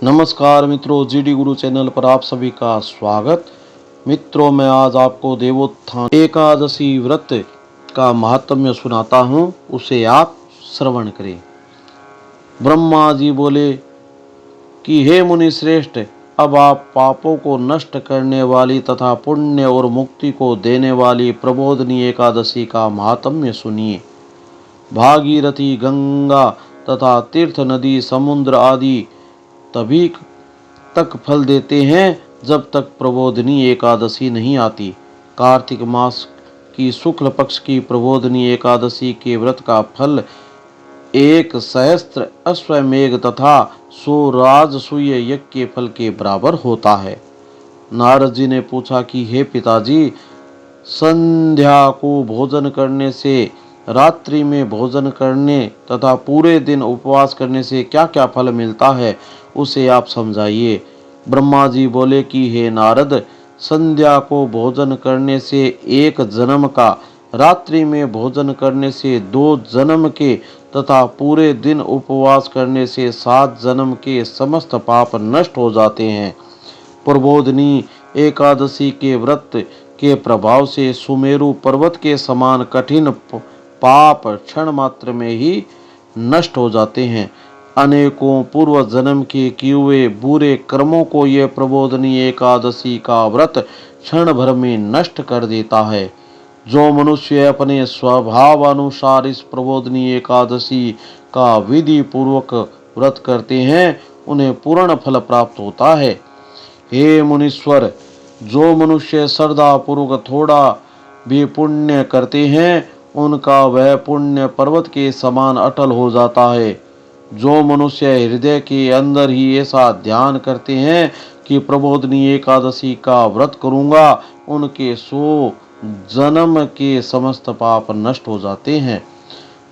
नमस्कार मित्रों, जीडी गुरु चैनल पर आप सभी का स्वागत। मित्रों, मैं आज आपको देवोत्थान एकादशी व्रत का महात्म्य सुनाता हूँ, उसे आप श्रवण करें। ब्रह्मा जी बोले कि हे मुनि श्रेष्ठ, अब आप पापों को नष्ट करने वाली तथा पुण्य और मुक्ति को देने वाली प्रबोधनी एकादशी का महात्म्य सुनिए। भागीरथी, गंगा तथा तीर्थ नदी, समुद्र आदि तभी तक फल देते हैं जब तक प्रबोधनी एकादशी नहीं आती। कार्तिक मास की शुक्ल पक्ष की प्रबोधनी एकादशी के व्रत का फल 1 सहस्त्र अश्वमेघ तथा 100 राजसूय यज्ञ के फल के बराबर होता है। नारद जी ने पूछा कि हे पिताजी, संध्या को भोजन करने से, रात्रि में भोजन करने तथा पूरे दिन उपवास करने से क्या क्या फल मिलता है, उसे आप समझाइए। ब्रह्मा जी बोले कि हे नारद, संध्या को भोजन करने से 1 जन्म का, रात्रि में भोजन करने से 2 जन्म के तथा पूरे दिन उपवास करने से 7 जन्म के समस्त पाप नष्ट हो जाते हैं। प्रबोधनी एकादशी के व्रत के प्रभाव से सुमेरु पर्वत के समान कठिन पाप क्षण मात्र में ही नष्ट हो जाते हैं। अनेकों पूर्व जन्म के किए हुए बुरे कर्मों को यह प्रबोधनी एकादशी का व्रत क्षण भर में नष्ट कर देता है। जो मनुष्य अपने स्वभाव अनुसार इस प्रबोधनी एकादशी का विधि पूर्वक व्रत करते हैं, उन्हें पूर्ण फल प्राप्त होता है। हे मुनीश्वर, जो मनुष्य श्रद्धा पूर्वक थोड़ा भी पुण्य करते हैं, उनका वह पुण्य पर्वत के समान अटल हो जाता है। जो मनुष्य हृदय के अंदर ही ऐसा ध्यान करते हैं कि प्रबोधनी एकादशी का व्रत करूंगा, उनके 100 जन्म के समस्त पाप नष्ट हो जाते हैं।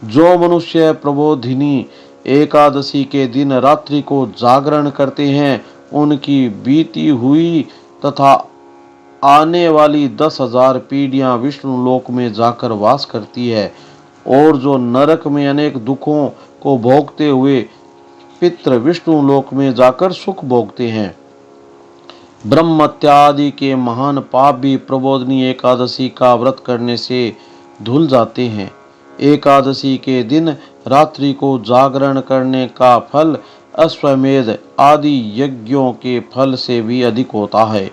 जो मनुष्य प्रबोधिनी एकादशी के दिन रात्रि को जागरण करते हैं, उनकी बीती हुई तथा आने वाली 10,000 पीढ़ियां विष्णु लोक में जाकर वास करती है, और जो नरक में अनेक दुखों को भोगते हुए पितृ विष्णु लोक में जाकर सुख भोगते हैं। ब्रह्म इत्यादि के महान पाप भी प्रबोधनी एकादशी का व्रत करने से धुल जाते हैं। एकादशी के दिन रात्रि को जागरण करने का फल अश्वमेध आदि यज्ञों के फल से भी अधिक होता है।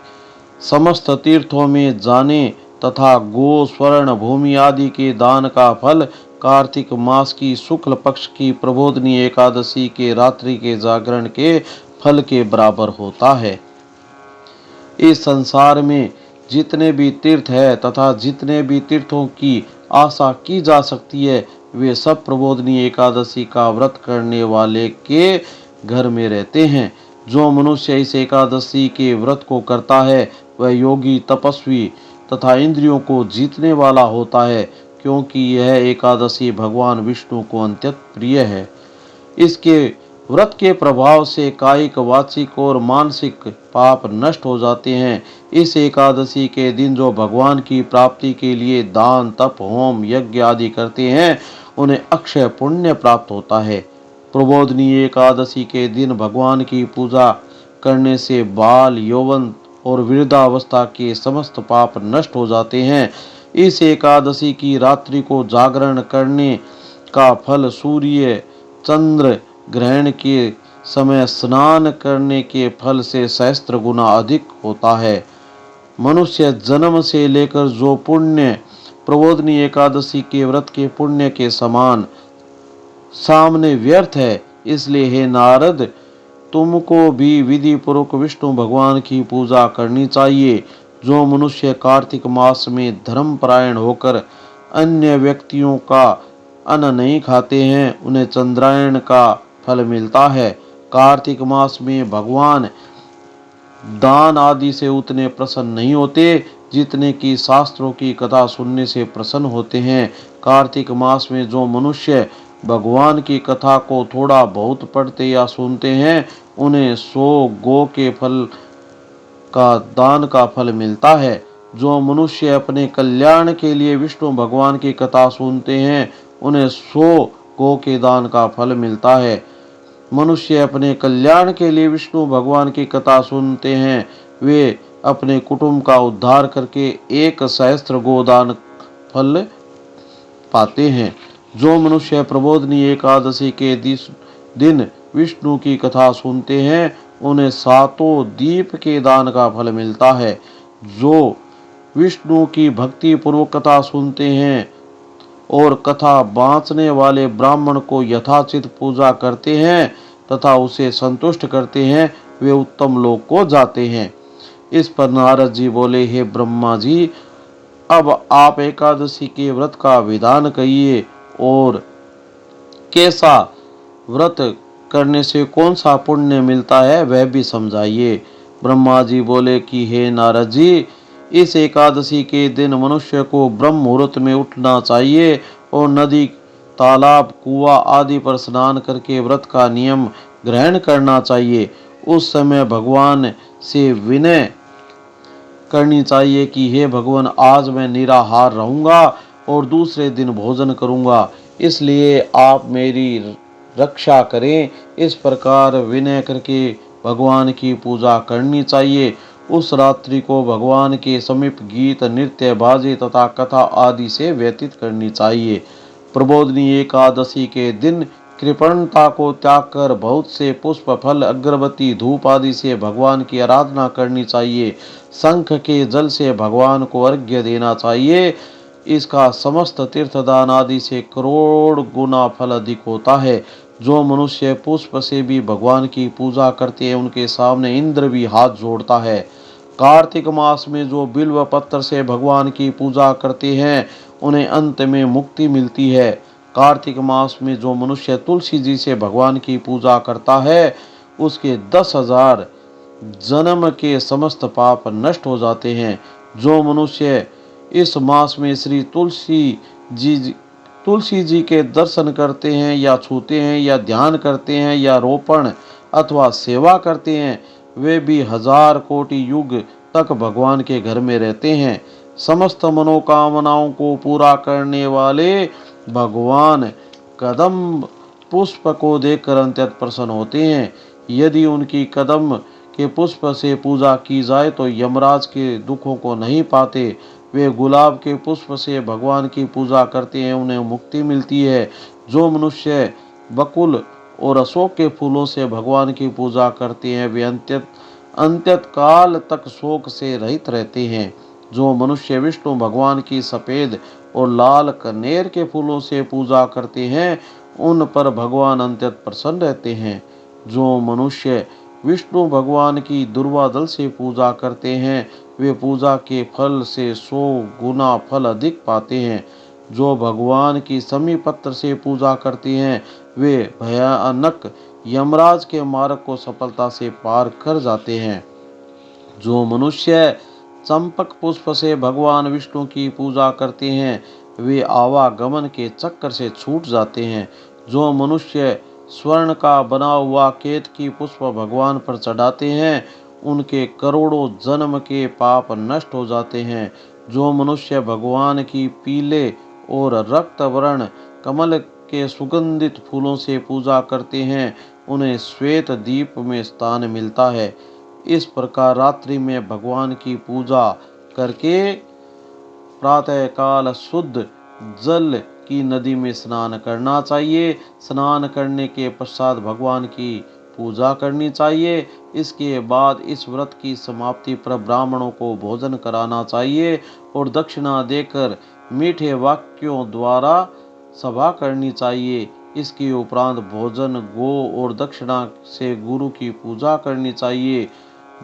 समस्त तीर्थों में जाने तथा गो, स्वर्ण, भूमि आदि के दान का फल कार्तिक मास की शुक्ल पक्ष की प्रबोधनी एकादशी के रात्रि के जागरण के फल के बराबर होता है। इस संसार में जितने भी तीर्थ है तथा जितने भी तीर्थों की आशा की जा सकती है, वे सब प्रबोधनी एकादशी का व्रत करने वाले के घर में रहते हैं। जो मनुष्य इस एकादशी के व्रत को करता है, वह योगी, तपस्वी तथा इंद्रियों को जीतने वाला होता है, क्योंकि यह एकादशी भगवान विष्णु को अत्यंत प्रिय है। इसके व्रत के प्रभाव से कायिक, वाचिक और मानसिक पाप नष्ट हो जाते हैं। इस एकादशी के दिन जो भगवान की प्राप्ति के लिए दान, तप, होम, यज्ञ आदि करते हैं, उन्हें अक्षय पुण्य प्राप्त होता है। प्रबोधनी एकादशी के दिन भगवान की पूजा करने से बाल, यौवन और वृद्धावस्था के समस्त पाप नष्ट हो जाते हैं। इस एकादशी की रात्रि को जागरण करने का फल सूर्य चंद्र ग्रहण के समय स्नान करने के फल से सहस्त्र गुना अधिक होता है। मनुष्य जन्म से लेकर जो पुण्य प्रबोधनी एकादशी के व्रत के पुण्य के समान सामने व्यर्थ है। इसलिए हे नारद, तुमको भी विधि पूर्वक विष्णु भगवान की पूजा करनी चाहिए। जो मनुष्य कार्तिक मास में धर्मपरायण होकर अन्य व्यक्तियों का अन्न नहीं खाते हैं, उन्हें चंद्रायण का फल मिलता है। कार्तिक मास में भगवान दान आदि से उतने प्रसन्न नहीं होते जितने कि शास्त्रों की कथा सुनने से प्रसन्न होते हैं। कार्तिक मास में जो मनुष्य भगवान की कथा को थोड़ा बहुत पढ़ते या सुनते हैं, उन्हें 100 गो के फल का दान का फल मिलता है। जो मनुष्य अपने कल्याण के लिए विष्णु भगवान की कथा सुनते हैं, उन्हें 100 गो के दान का फल मिलता है। मनुष्य अपने कल्याण के लिए विष्णु भगवान की कथा सुनते हैं, वे अपने कुटुंब का उद्धार करके 1 सहस्त्र गोदान फल पाते हैं। जो मनुष्य प्रबोधनी एकादशी के दिन विष्णु की कथा सुनते हैं, उन्हें 7 दीप के दान का फल मिलता है। जो विष्णु की भक्ति पूर्वक कथा सुनते हैं और कथा बाँचने वाले ब्राह्मण को यथाचित पूजा करते हैं तथा उसे संतुष्ट करते हैं, वे उत्तम लोक को जाते हैं। इस पर नारद जी बोले, हे ब्रह्मा जी, अब आप एकादशी के व्रत का विधान कहिए और कैसा व्रत करने से कौन सा पुण्य मिलता है वह भी समझाइए। ब्रह्मा जी बोले कि हे नारद जी, इस एकादशी के दिन मनुष्य को ब्रह्म मुहूर्त में उठना चाहिए और नदी, तालाब, कुआं आदि पर स्नान करके व्रत का नियम ग्रहण करना चाहिए। उस समय भगवान से विनय करनी चाहिए कि हे भगवान, आज मैं निराहार रहूंगा और दूसरे दिन भोजन करूंगा, इसलिए आप मेरी रक्षा करें। इस प्रकार विनय करके भगवान की पूजा करनी चाहिए। उस रात्रि को भगवान के समीप गीत, नृत्य, बाजे तथा कथा आदि से व्यतीत करनी चाहिए। प्रबोधनी एकादशी के दिन कृपणता को त्याग कर बहुत से पुष्प, फल, अगरबत्ती, धूप आदि से भगवान की आराधना करनी चाहिए। शंख के जल से भगवान को अर्घ्य देना चाहिए। इसका समस्त तीर्थदान आदि से करोड़ गुना फल अधिक होता है। जो मनुष्य पुष्प से भी भगवान की पूजा करते हैं, उनके सामने इंद्र भी हाथ जोड़ता है। कार्तिक मास में जो बिल्व पत्र से भगवान की पूजा करते हैं, उन्हें अंत में मुक्ति मिलती है। कार्तिक मास में जो मनुष्य तुलसी जी से भगवान की पूजा करता है, उसके 10,000 जन्म के समस्त पाप नष्ट हो जाते हैं। जो मनुष्य इस मास में श्री तुलसी जी के दर्शन करते हैं या छूते हैं या ध्यान करते हैं या रोपण अथवा सेवा करते हैं, वे भी 1000 कोटि युग तक भगवान के घर में रहते हैं। समस्त मनोकामनाओं को पूरा करने वाले भगवान कदम पुष्प को देखकर अत्यंत प्रसन्न होते हैं। यदि उनकी कदम के पुष्प से पूजा की जाए तो यमराज के दुखों को नहीं पाते। वे गुलाब के पुष्प से भगवान की पूजा करते हैं, उन्हें मुक्ति मिलती है। जो मनुष्य बकुल और अशोक के फूलों से भगवान की पूजा करते हैं, वे अंत्यत काल तक शोक से रहित रहते हैं। जो मनुष्य विष्णु भगवान की सफेद और लाल कनेर के फूलों से पूजा करते हैं, उन पर भगवान अत्यंत प्रसन्न रहते हैं। जो मनुष्य विष्णु भगवान की दुर्वादल से पूजा करते हैं, वे पूजा के फल से 100 गुना फल अधिक पाते हैं। जो भगवान की समी पत्र से पूजा करते हैं, वे भयानक यमराज के मार्ग को सफलता से पार कर जाते हैं। जो मनुष्य चंपक पुष्प से भगवान विष्णु की पूजा करते हैं, वे आवागमन के चक्कर से छूट जाते हैं। जो मनुष्य स्वर्ण का बना हुआ केतकी पुष्प भगवान पर चढ़ाते हैं, उनके करोड़ों जन्म के पाप नष्ट हो जाते हैं। जो मनुष्य भगवान की पीले और रक्त वर्ण कमल के सुगंधित फूलों से पूजा करते हैं, उन्हें श्वेत दीप में स्थान मिलता है। इस प्रकार रात्रि में भगवान की पूजा करके प्रातः काल शुद्ध जल की नदी में स्नान करना चाहिए। स्नान करने के पश्चात भगवान की पूजा करनी चाहिए। इसके बाद इस व्रत की समाप्ति पर ब्राह्मणों को भोजन कराना चाहिए और दक्षिणा देकर मीठे वाक्यों द्वारा सभा करनी चाहिए। इसके उपरांत भोजन, गो और दक्षिणा से गुरु की पूजा करनी चाहिए।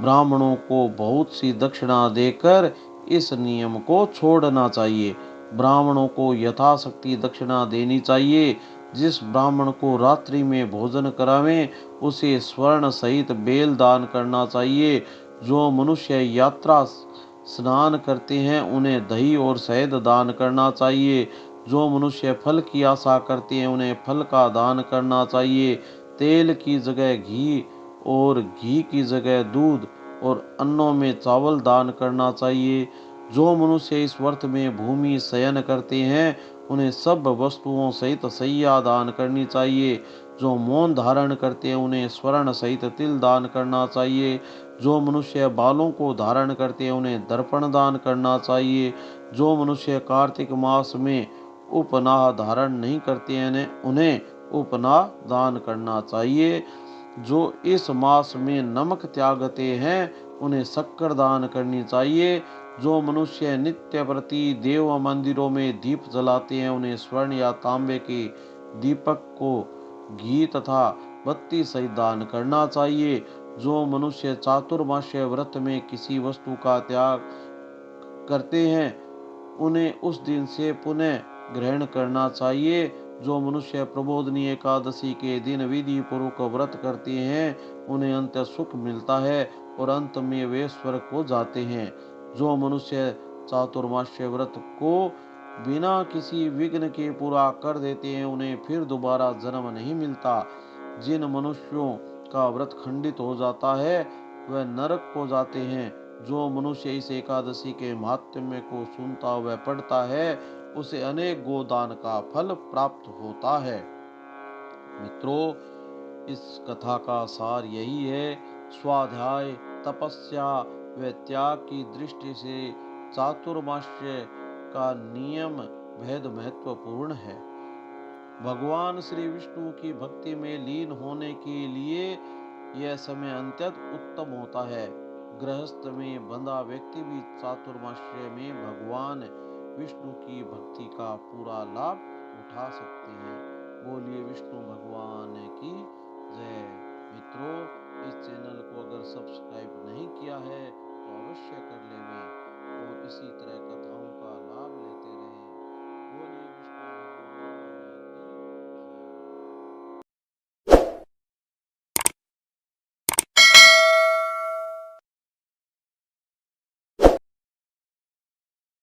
ब्राह्मणों को बहुत सी दक्षिणा देकर इस नियम को छोड़ना चाहिए। ब्राह्मणों को यथाशक्ति दक्षिणा देनी चाहिए। जिस ब्राह्मण को रात्रि में भोजन करावें, उसे स्वर्ण सहित बेल दान करना चाहिए। जो मनुष्य यात्रा स्नान करते हैं, उन्हें दही और शहद दान करना चाहिए। जो मनुष्य फल की आशा करते हैं, उन्हें फल का दान करना चाहिए। तेल की जगह घी और घी की जगह दूध और अन्नों में चावल दान करना चाहिए। जो मनुष्य इस व्रत में भूमि शयन करते हैं, उन्हें सब वस्तुओं सहित सैया दान करनी चाहिए। जो मौन धारण करते हैं उन्हें स्वर्ण सहित तिल दान करना चाहिए। जो मनुष्य बालों को धारण करते हैं उन्हें दर्पण दान करना चाहिए। जो मनुष्य कार्तिक मास में उपनाह धारण नहीं करते हैं उन्हें उपनाह दान करना चाहिए। जो इस मास में नमक त्यागते हैं उन्हें शक्कर दान करनी चाहिए। जो मनुष्य नित्य प्रति देव मंदिरों में दीप जलाते हैं उन्हें स्वर्ण या तांबे के दीपक को घी तथा बत्ती सहित दान करना चाहिए। जो मनुष्य चातुर्मास्य व्रत में किसी वस्तु का त्याग करते हैं उन्हें उस दिन से पुनः ग्रहण करना चाहिए। जो मनुष्य प्रबोधनी एकादशी के दिन विधि पूर्वक व्रत करते हैं उन्हें अंत सुख मिलता है और अंत में वे स्वर्ग को जाते हैं। जो मनुष्य चातुर्मास्य व्रत को बिना किसी विघ्न के पूरा कर देते हैं उन्हें फिर दोबारा जन्म नहीं मिलता। जिन मनुष्यों का व्रत खंडित हो जाता है वह नरक को जाते हैं। जो मनुष्य इस एकादशी के महात्म्य को सुनता हुआ पढ़ता है उसे अनेक गोदान का फल प्राप्त होता है। मित्रों, इस कथा का सार यही है, स्वाध्याय, तपस्या व त्याग की दृष्टि से चातुर्मास्य का नियम भेद महत्वपूर्ण है। भगवान श्री विष्णु की भक्ति में लीन होने के लिए यह समय अत्यंत उत्तम होता है। गृहस्थ में बंधा व्यक्ति भी चातुर्मास्य में भगवान विष्णु की भक्ति का पूरा लाभ उठा सकते हैं। बोलिए विष्णु भगवान की जय। मित्रों, इस चैनल को अगर सब्सक्राइब